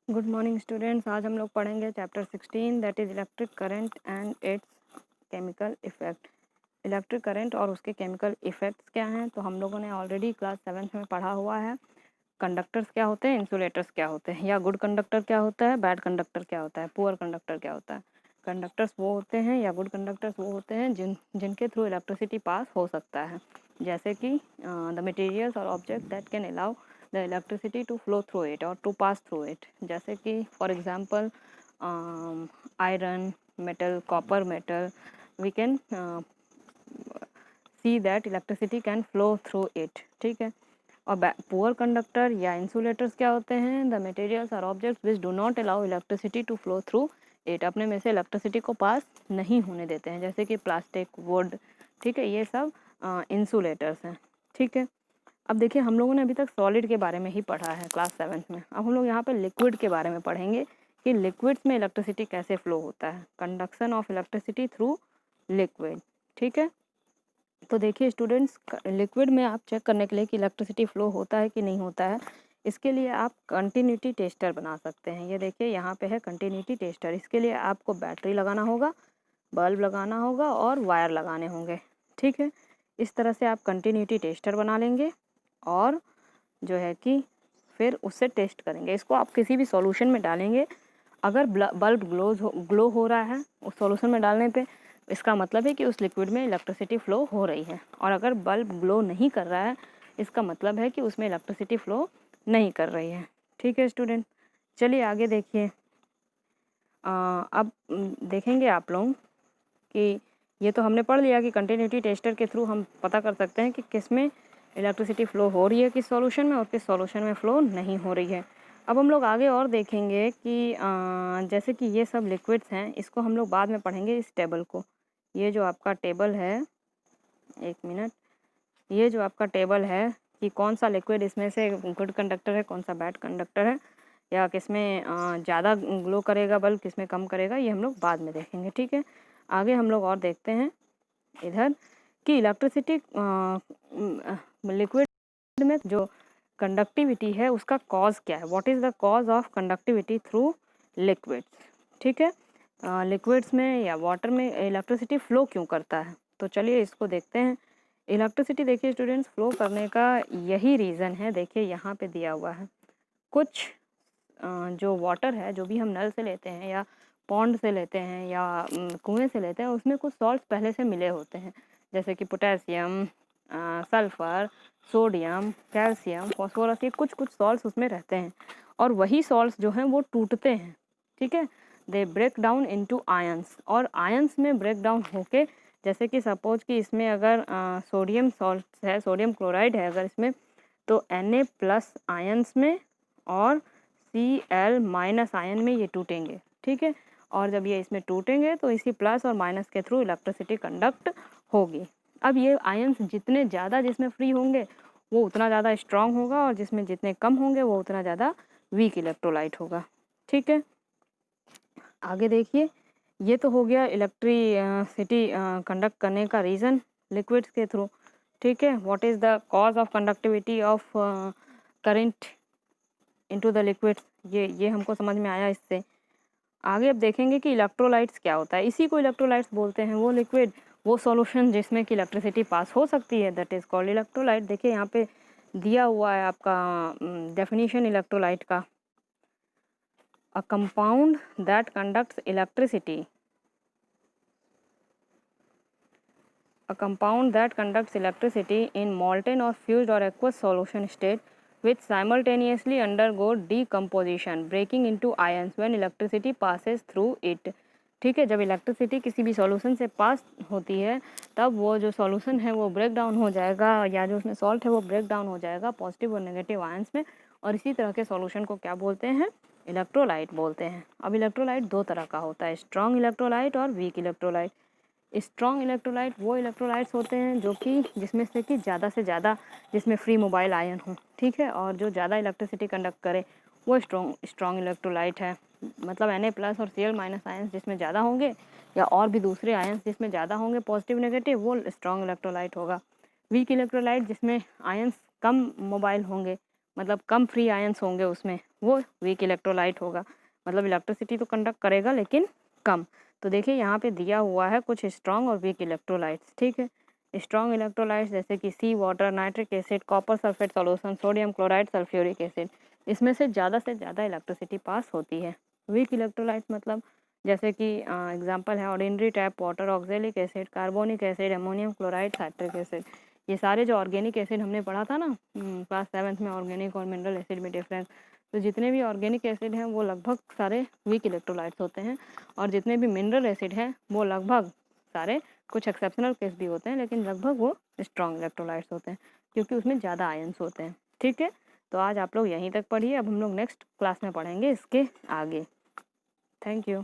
Good morning students. आज हम लोग पढ़ेंगे chapter 16 that is electric current and it's chemical effect. Electric current और उसके केमिकल इफ़ेक्ट्स क्या हैं, तो हम लोगों ने ऑलरेडी क्लास 7 में पढ़ा हुआ है। कंडक्टर्स क्या होते हैं, इंसुलेटर्स क्या होते हैं, या गुड कंडक्टर क्या होता है, बैड कंडक्टर क्या होता है, पुअर कंडक्टर क्या होता है। कंडक्टर्स वो होते हैं या गुड कंडक्टर्स वो होते हैं जिनके थ्रू इलेक्ट्रिसिटी पास हो सकता है, जैसे कि द मटेरियल्स और object that can allow the electricity to flow through it और टू पास थ्रू इट, जैसे कि for example iron, metal, copper metal, we can see that electricity can flow through it. ठीक है। और poor conductor या insulators क्या होते हैं, द मटेरियल्स और objects which do not allow electricity to flow through it, अपने में से इलेक्ट्रिसिटी को पास नहीं होने देते हैं, जैसे कि प्लास्टिक, वुड। ठीक है, ये सब इंसुलेटर्स हैं। ठीक है। अब देखिए, हम लोगों ने अभी तक सॉलिड के बारे में ही पढ़ा है क्लास 7 में। अब हम लोग यहाँ पे लिक्विड के बारे में पढ़ेंगे कि लिक्विड्स में इलेक्ट्रिसिटी कैसे फ्लो होता है, conduction of electricity through liquid. ठीक है। तो देखिए स्टूडेंट्स, लिक्विड में आप चेक करने के लिए कि इलेक्ट्रिसिटी फ्लो होता है कि नहीं होता है, इसके लिए आप कंटिन्यूटी टेस्टर बना सकते हैं। ये देखिए यहाँ पे है कंटिन्यूटी टेस्टर। इसके लिए आपको बैटरी लगाना होगा, बल्ब लगाना होगा और वायर लगाने होंगे। ठीक है। इस तरह से आप कंटिन्यूटी टेस्टर बना लेंगे और जो है कि फिर उससे टेस्ट करेंगे। इसको आप किसी भी सॉल्यूशन में डालेंगे। अगर बल्ब ग्लो हो रहा है उस सॉल्यूशन में डालने पे, इसका मतलब है कि उस लिक्विड में इलेक्ट्रिसिटी फ़्लो हो रही है। और अगर बल्ब ग्लो नहीं कर रहा है, इसका मतलब है कि उसमें इलेक्ट्रिसिटी फ़्लो नहीं कर रही है। ठीक है स्टूडेंट, चलिए आगे देखिए। अब देखेंगे आप लोग कि ये तो हमने पढ़ लिया कि कंटिन्यूटी टेस्टर के थ्रू हम पता कर सकते हैं कि किस में इलेक्ट्रिसिटी फ़्लो हो रही है, किस सॉल्यूशन में, और किस सॉल्यूशन में फ़्लो नहीं हो रही है। अब हम लोग आगे और देखेंगे कि जैसे कि ये सब लिक्विड्स हैं, इसको हम लोग बाद में पढ़ेंगे इस टेबल को। ये जो आपका टेबल है, एक मिनट, ये जो आपका टेबल है कि कौन सा लिक्विड इसमें से गुड कंडक्टर है, कौन सा बैड कंडक्टर है, या किस में ज़्यादा ग्लो करेगा बल्ब, किस में कम करेगा, ये हम लोग बाद में देखेंगे। ठीक है। आगे हम लोग और देखते हैं इधर कि इलेक्ट्रिसिटी लिक्विड में जो कंडक्टिविटी है उसका कॉज क्या है, what is the cause of conductivity through liquids. ठीक है। लिक्विड्स में या वाटर में इलेक्ट्रिसिटी फ़्लो क्यों करता है, तो चलिए इसको देखते हैं। इलेक्ट्रिसिटी देखिए स्टूडेंट्स, फ़्लो करने का यही रीज़न है। देखिए यहाँ पे दिया हुआ है कुछ जो वाटर है, जो भी हम नल से लेते हैं या पॉन्ड से लेते हैं या कुएं से लेते हैं, उसमें कुछ सॉल्ट्स पहले से मिले होते हैं, जैसे कि potassium, sulphur, sodium, calcium, phosphorus, ये कुछ कुछ सॉल्ट्स उसमें रहते हैं। और वही सॉल्ट्स जो हैं वो टूटते हैं। ठीक है। They break down into ions, और आयंस में ब्रेक डाउन होके, जैसे कि सपोज कि इसमें अगर सोडियम सॉल्ट है, सोडियम क्लोराइड है अगर इसमें, तो Na+ आयंस में और Cl- आयन में ये टूटेंगे। ठीक है। और जब ये इसमें टूटेंगे तो इसी प्लस और माइनस के थ्रू इलेक्ट्रिसिटी कंडक्ट होगी। अब ये आयंस जितने ज़्यादा जिसमें फ्री होंगे वो उतना ज़्यादा स्ट्रांग होगा, और जिसमें जितने कम होंगे वो उतना ज़्यादा वीक इलेक्ट्रोलाइट होगा। ठीक है। आगे देखिए, ये तो हो गया इलेक्ट्रिसिटी कंडक्ट करने का रीज़न लिक्विड्स के थ्रू। ठीक है। What is the cause of conductivity of current into the liquids, ये हमको समझ में आया इससे। आगे अब देखेंगे कि इलेक्ट्रोलाइट्स क्या होता है। इसी को इलेक्ट्रोलाइट्स बोलते हैं, वो लिक्विड, वो सॉल्यूशन जिसमें कि इलेक्ट्रिसिटी पास हो सकती है, दैट इज़ कॉल्ड इलेक्ट्रोलाइट। देखिए यहाँ पे दिया हुआ है आपका डेफिनेशन इलेक्ट्रोलाइट का, a compound that conducts electricity, a compound that conducts electricity in molten or fused or aqueous solution state which simultaneously undergo decomposition breaking into ions when electricity passes through it। ठीक है। जब electricity किसी भी solution से पास होती है, तब वो जो सॉल्यूशन है वो ब्रेक डाउन हो जाएगा, या जो उसमें सॉल्ट है वो ब्रेक डाउन हो जाएगा पॉजिटिव और नेगेटिव आयंस में। और इसी तरह के सॉल्यूशन को क्या बोलते हैं, इलेक्ट्रोलाइट बोलते हैं। अब इलेक्ट्रोलाइट दो तरह का होता है, स्ट्रॉन्ग इलेक्ट्रोलाइट और वीक इलेक्ट्रोलाइट। स्ट्रॉन्ग इलेक्ट्रोलाइट वो इलेक्ट्रोलाइट्स होते हैं जो कि जिसमें से कि ज़्यादा से ज़्यादा जिसमें फ्री मोबाइल आयन हो। ठीक है। और जो ज़्यादा इलेक्ट्रिसिटी कंडक्ट करे वो स्ट्रॉन्ग इलेक्ट्रोलाइट है। मतलब Na+ और Cl- आयंस जिसमें ज़्यादा होंगे, या और भी दूसरे आयंस जिसमें ज़्यादा होंगे पॉजिटिव नेगेटिव, वो स्ट्रॉन्ग इलेक्ट्रोलाइट होगा। वीक इलेक्ट्रोलाइट जिसमें आयंस कम मोबाइल होंगे मतलब कम फ्री आयंस होंगे उसमें, वो वीक इलेक्ट्रोलाइट होगा। मतलब इलेक्ट्रिसिटी तो कंडक्ट करेगा लेकिन कम। तो देखिए यहाँ पे दिया हुआ है कुछ स्ट्रॉन्ग और वीक इलेक्ट्रोलाइट्स, ठीक है। स्ट्रॉन्ग इलेक्ट्रोलाइट्स जैसे कि sea water, nitric acid, copper sulphate solution, sodium chloride, sulphuric acid, इसमें से ज़्यादा इलेक्ट्रिसिटी पास होती है। वीक इलेक्ट्रोलाइट्स मतलब जैसे कि एग्जांपल है ordinary tap water, oxalic acid, carbonic acid, ammonium chloride, citric acid. ये सारे जो ऑर्गेनिक एसिड हमने पढ़ा था ना क्लास 7th में, ऑर्गेनिक और मिनरल एसिड में डिफरेंस, तो जितने भी ऑर्गेनिक एसिड हैं वो लगभग सारे वीक इलेक्ट्रोलाइट्स होते हैं, और जितने भी मिनरल एसिड हैं वो लगभग सारे, कुछ एक्सेप्शनल केस भी होते हैं लेकिन लगभग वो स्ट्रॉन्ग इलेक्ट्रोलाइट्स होते हैं, क्योंकि उसमें ज़्यादा आयंस होते हैं, ठीक है। तो आज आप लोग यहीं तक पढ़िए, अब हम लोग नेक्स्ट क्लास में पढ़ेंगे इसके आगे। Thank you.